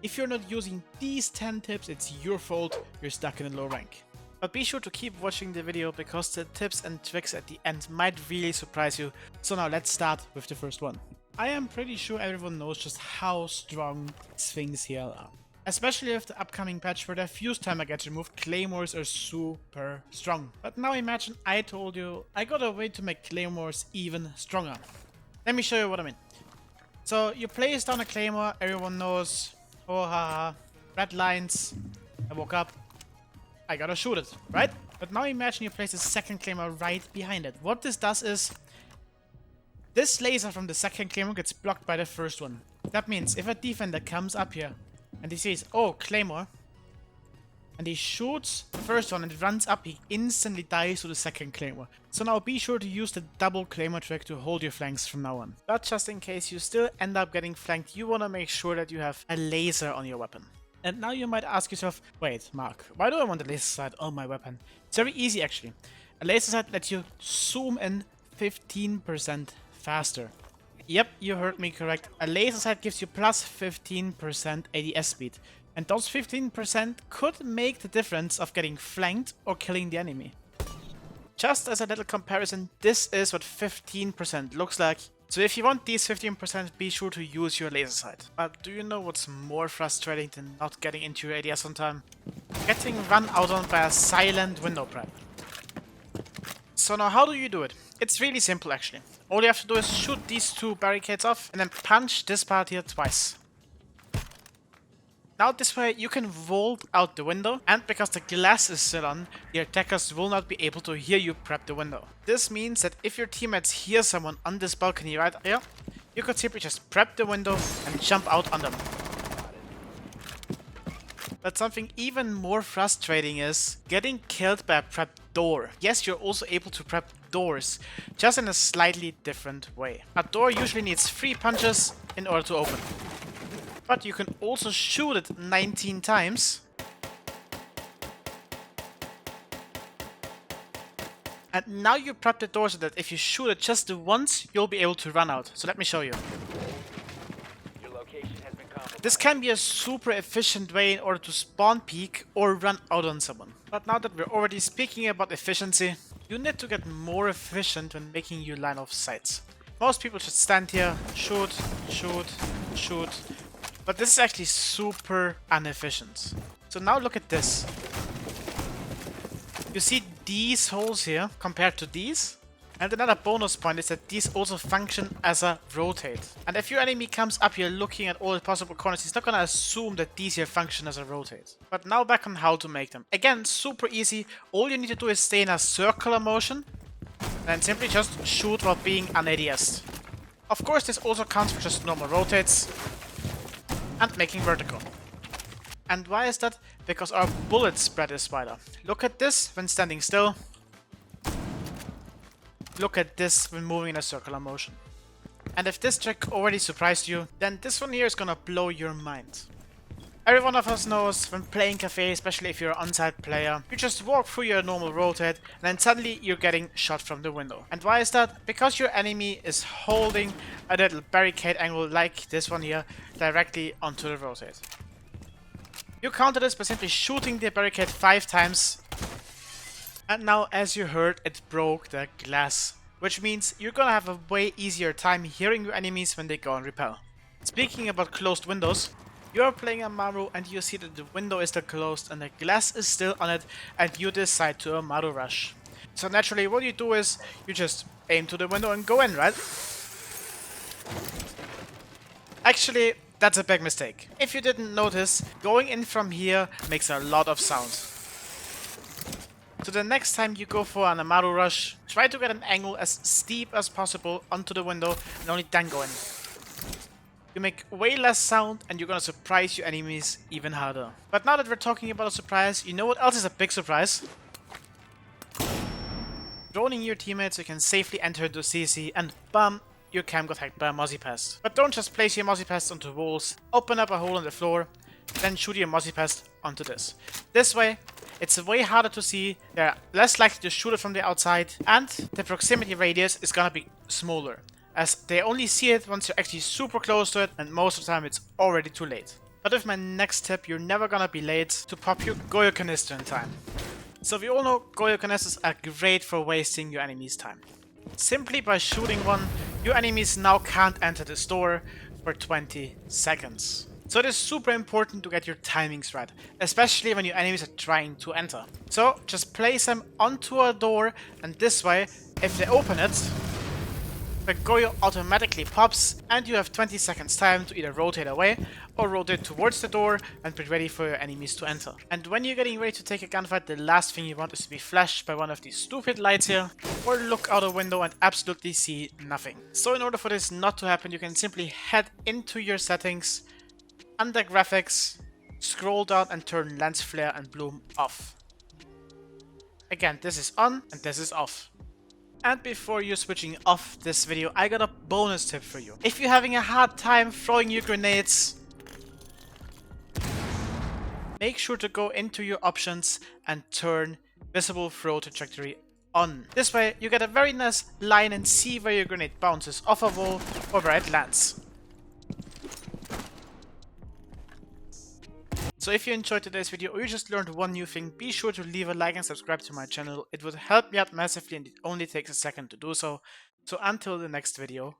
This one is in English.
If you're not using these 10 tips, it's your fault, you're stuck in a low rank. But be sure to keep watching the video because the tips and tricks at the end might really surprise you. So now let's start with the first one. I am pretty sure everyone knows just how strong things here are. Especially with the upcoming patch where their fuse timer gets removed, claymores are super strong. But now imagine I told you I got a way to make claymores even stronger. Let me show you what I mean. So you place down a claymore, everyone knows, oh haha, red lines, I woke up, I gotta shoot it, right? But now imagine you place a second claymore right behind it. What this does is, this laser from the second claymore gets blocked by the first one. That means if a defender comes up here and he sees, oh, claymore, and he shoots the first one and it runs up, he instantly dies to the second claymore. So now be sure to use the double claymore trick to hold your flanks from now on. But just in case you still end up getting flanked, you want to make sure that you have a laser on your weapon. And now you might ask yourself, wait, Mark, why do I want a laser sight on my weapon? It's very easy actually. A laser sight lets you zoom in 15% faster. Yep, you heard me correct. A laser sight gives you plus 15% ADS speed. And those 15% could make the difference of getting flanked or killing the enemy. Just as a little comparison, this is what 15% looks like. So if you want these 15%, be sure to use your laser sight. But do you know what's more frustrating than not getting into your ADS on time? Getting run out on by a silent window prep. So now how do you do it? It's really simple actually. All you have to do is shoot these two barricades off and then punch this part here twice. Now this way you can vault out the window, and because the glass is still on, the attackers will not be able to hear you prep the window. This means that if your teammates hear someone on this balcony right here, you could simply just prep the window and jump out on them. But something even more frustrating is getting killed by a prep door. Yes, you're also able to prep doors, just in a slightly different way. A door usually needs 3 punches in order to open. But you can also shoot it 19 times. And now you prep the door so that if you shoot it just once, you'll be able to run out. So let me show you. This can be a super efficient way in order to spawn peek or run out on someone. But now that we're already speaking about efficiency, you need to get more efficient when making your line of sights. Most people should stand here, shoot, shoot, shoot. But this is actually super inefficient. So now look at this. You see these holes here compared to these? And another bonus point is that these also function as a rotate. And if your enemy comes up here looking at all the possible corners, he's not gonna assume that these here function as a rotate. But now back on how to make them. Again, super easy. All you need to do is stay in a circular motion and simply just shoot while being un-ADS'd. Of course, this also counts for just normal rotates and making vertical. And why is that? Because our bullet spread is wider. Look at this when standing still. Look at this when moving in a circular motion. And if this trick already surprised you, then this one here is gonna blow your mind. Every one of us knows when playing cafe, especially if you're an on-site player, you just walk through your normal rotate and then suddenly you're getting shot from the window. And why is that? Because your enemy is holding a little barricade angle like this one here directly onto the rotate. You counter this by simply shooting the barricade 5 times. And now, as you heard, it broke the glass, which means you're gonna have a way easier time hearing your enemies when they go and repel. Speaking about closed windows, you're playing Amaru and you see that the window is still closed and the glass is still on it, and you decide to Amaru rush. So naturally what you do is you just aim to the window and go in, right? Actually, that's a big mistake. If you didn't notice, going in from here makes a lot of sound. So the next time you go for an Amaru rush, try to get an angle as steep as possible onto the window and only then go in. You make way less sound and you're gonna surprise your enemies even harder. But now that we're talking about a surprise, you know what else is a big surprise? Droning your teammates so you can safely enter the CC and bam, your cam got hacked by a Mozzie Pest. But don't just place your Mozzie Pest onto walls, open up a hole in the floor, then shoot your Mozzie Pest onto this. This way, it's way harder to see, they're less likely to shoot it from the outside, and the proximity radius is gonna be smaller, as they only see it once you're actually super close to it, and most of the time it's already too late. But with my next tip, you're never gonna be late to pop your Goyo canister in time. So we all know Goyo canisters are great for wasting your enemy's time. Simply by shooting one, your enemies now can't enter the store for 20 seconds. So it is super important to get your timings right, especially when your enemies are trying to enter. So just place them onto a door, and this way, if they open it, the Goyo automatically pops and you have 20 seconds time to either rotate away or rotate towards the door and be ready for your enemies to enter. And when you're getting ready to take a gunfight, the last thing you want is to be flashed by one of these stupid lights here or look out a window and absolutely see nothing. So in order for this not to happen, you can simply head into your settings, under graphics, scroll down and turn lens flare and bloom off. Again, this is on and this is off. And before you're switching off this video, I got a bonus tip for you. If you're having a hard time throwing your grenades, make sure to go into your options and turn visible throw trajectory on. This way you get a very nice line and see where your grenade bounces off a wall or where it lands. So if you enjoyed today's video or you just learned one new thing, be sure to leave a like and subscribe to my channel. It would help me out massively and it only takes a second to do so. So until the next video,